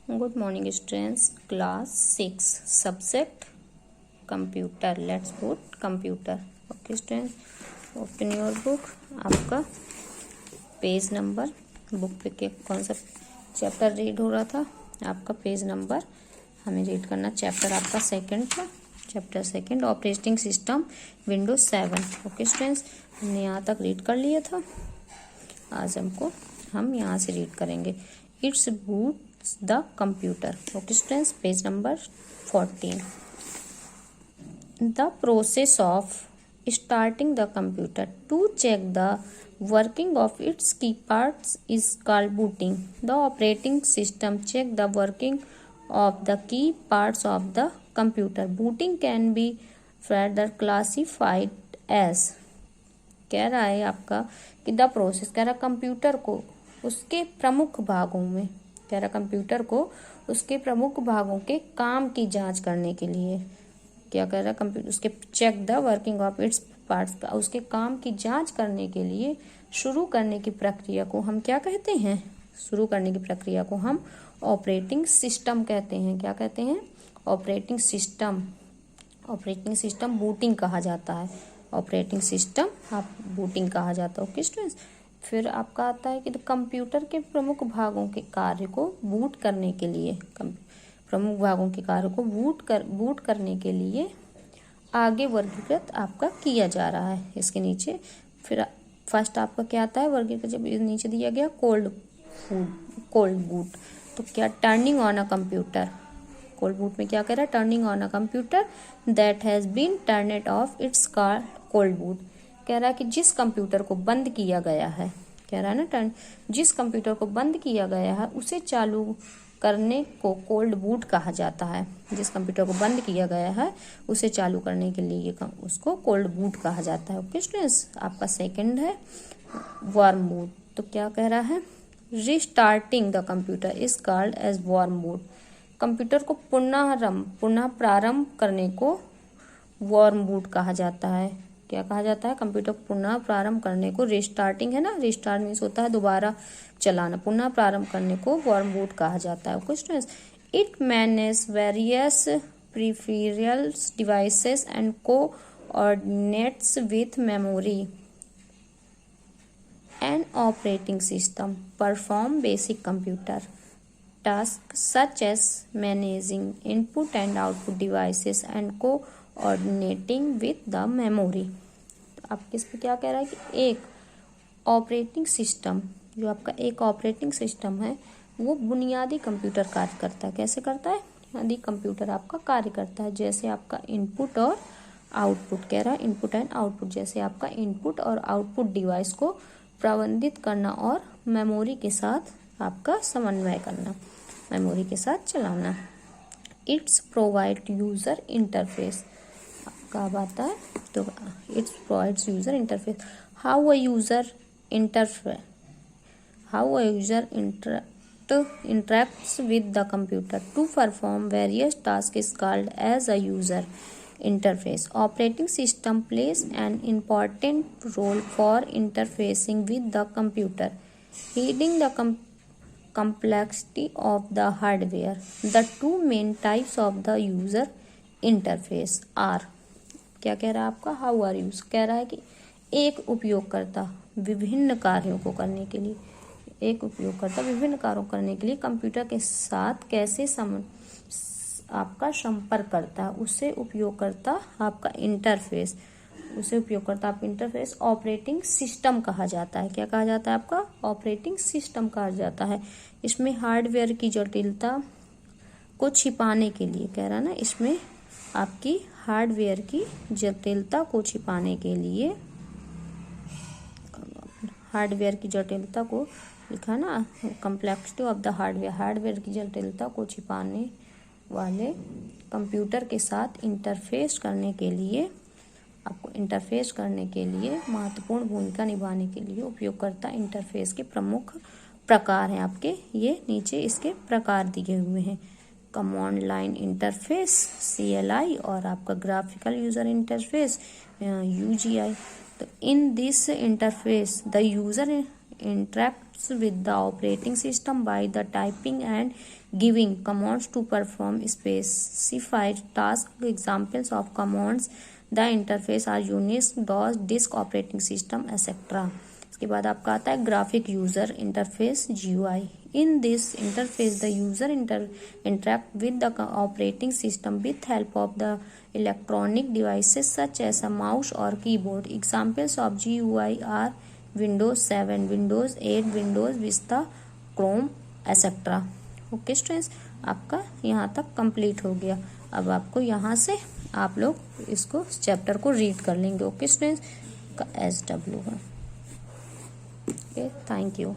Good morning students, class 6 subject computer. Let's put computer. Okay students, open your book. आपका page number, book पे के कौन सा chapter read हो रहा था, आपका पेज नंबर हमें रीड करना। चैप्टर आपका सेकंड था, chapter second operating system Windows 7। Okay students, हमने यहाँ तक रीड कर लिया था। आज हम यहाँ से रीड करेंगे। It's boot the computer. Okay students, page number 14. The process of starting the computer to check the working of its key parts is called booting. The operating system check the working of the key parts of the computer. Booting can be further classified as, कह रहा है आपका कि the process, कह रहा computer को उसके प्रमुख भागों में, कह रहा कंप्यूटर को उसके प्रमुख भागों के काम की जांच करने के लिए, क्या कह रहा कंप्यूटर उसके check the working of its parts, उसके काम की जांच करने के लिए शुरू करने की प्रक्रिया को हम क्या कहते हैं? शुरू करने की प्रक्रिया को हम ऑपरेटिंग सिस्टम कहते हैं। क्या कहते हैं? Operating system. Operating system booting कहा जाता है। ऑपरेटिंग सिस्टम आप बूटिंग कहा जाता है। ओके स्टूडेंट्स, फिर आपका आता है कि कंप्यूटर के प्रमुख भागों के कार्य को बूट करने के लिए, प्रमुख भागों के कार्य को बूट करने के लिए आगे वर्गीकृत आपका किया जा रहा है इसके नीचे। फिर फर्स्ट आपका क्या आता है वर्गीकृत, जब नीचे दिया गया कोल्ड बूट, तो क्या turning on a computer. Cold boot में क्या कह रहा है? Turning on a computer that has been turned off it's called cold boot. कह रहा है कि जिस कंप्यूटर को बंद किया गया है, कह रहा है ना, जिस कंप्यूटर को बंद किया गया है उसे चालू करने को कोल्ड बूट कहा जाता है। जिस कंप्यूटर को बंद किया गया है उसे चालू करने के लिए उसको कोल्ड बूट कहा जाता है। ओके स्टूडेंट्स, आपका सेकंड है वार्म बूट। तो क्या कह रहा है? Restarting the computer is called as warm boot. Computer को पुनः प्रारंभ करने को वार्म बूट कहा जाता है। क्या कहा जाता है? कंप्यूटर को पुनः प्रारंभ करने को रिस्टार्टिंग, है ना, रिस्टार्ट मीन्स होता है दोबारा चलाना, पुनः प्रारंभ करने को वार्म बूट कहा जाता है। Okay students, it manage various peripherals devices and coordinates with memory and operating system perform basic computer task such as managing input and output devices and coordinating with the memory. तो आपके इस पे क्या कह रहा है कि एक ऑपरेटिंग सिस्टम, जो आपका एक ऑपरेटिंग सिस्टम है, वो बुनियादी कंप्यूटर कार्य करता है। कैसे करता है? बुनियादी कंप्यूटर आपका कार्य करता है, जैसे आपका इनपुट और आउटपुट, कह रहा है इनपुट एंड आउटपुट, जैसे आपका इनपुट और आउटपुट डिवाइस को प्रबंधित करना और मेमोरी के साथ आपका समन्वय करना, मेमोरी के साथ चलाना। इट्स प्रोवाइड यूजर इंटरफेस, आपका अब आता है तो it's provides user interface. How a user interacts with the computer to perform various tasks is called as a user interface. Operating system plays an important role for interfacing with the computer, hiding the complexity of the hardware. The two main types of the user interface are, क्या कह रहा है आपका? How are use, कह रहा है कि एक उपयोगकर्ता विभिन्न कार्यों को करने के लिए, एक उपयोगकर्ता विभिन्न कार्यों करने के लिए कंप्यूटर के साथ कैसे आपका संपर्क करता है, उससे उपयोगकर्ता आपका इंटरफेस, उसे उपयोगकर्ता आपका इंटरफेस ऑपरेटिंग सिस्टम कहा जाता है। क्या कहा जाता है? आपका ऑपरेटिंग सिस्टम कहा जाता है। इसमें हार्डवेयर की जटिलता को छिपाने के लिए, कह रहा ना, इसमें आपकी हार्डवेयर की जटिलता को छिपाने के लिए, हार्डवेयर की जटिलता को लिखा ना, complexity of the hardware, hardware की जटिलता को छिपाने वाले कंप्यूटर के साथ इंटरफेस करने के लिए, आपको इंटरफेस करने के लिए महत्वपूर्ण भूमिका निभाने के लिए उपयोगकर्ता इंटरफेस के प्रमुख प्रकार हैं आपके, ये नीचे इसके प्रकार दिए हुए हैं। कमांड लाइन इंटरफेस CLI और आपका ग्राफिकल यूजर इंटरफेस UGI। तो in this interface the user interacts with the operating system by the typing and giving commands to perform specified tasks. Examples of commands the interface are Unix, DOS, disk operating system, etc. इसके बाद आपका आता है graphic user interface GUI. In this interface, the user interact with the operating system with help of the electronic devices such as a mouse or keyboard. Examples of GUI are Windows 7, Windows 8, Windows Vista, Chrome, etc. Okay students, आपका यहाँ तक complete हो गया. अब आपको यहाँ से आप लोग इसको चैप्टर को रीड कर लेंगे. ओके स्टूडेंट्स, का SW है. Okay, thank you.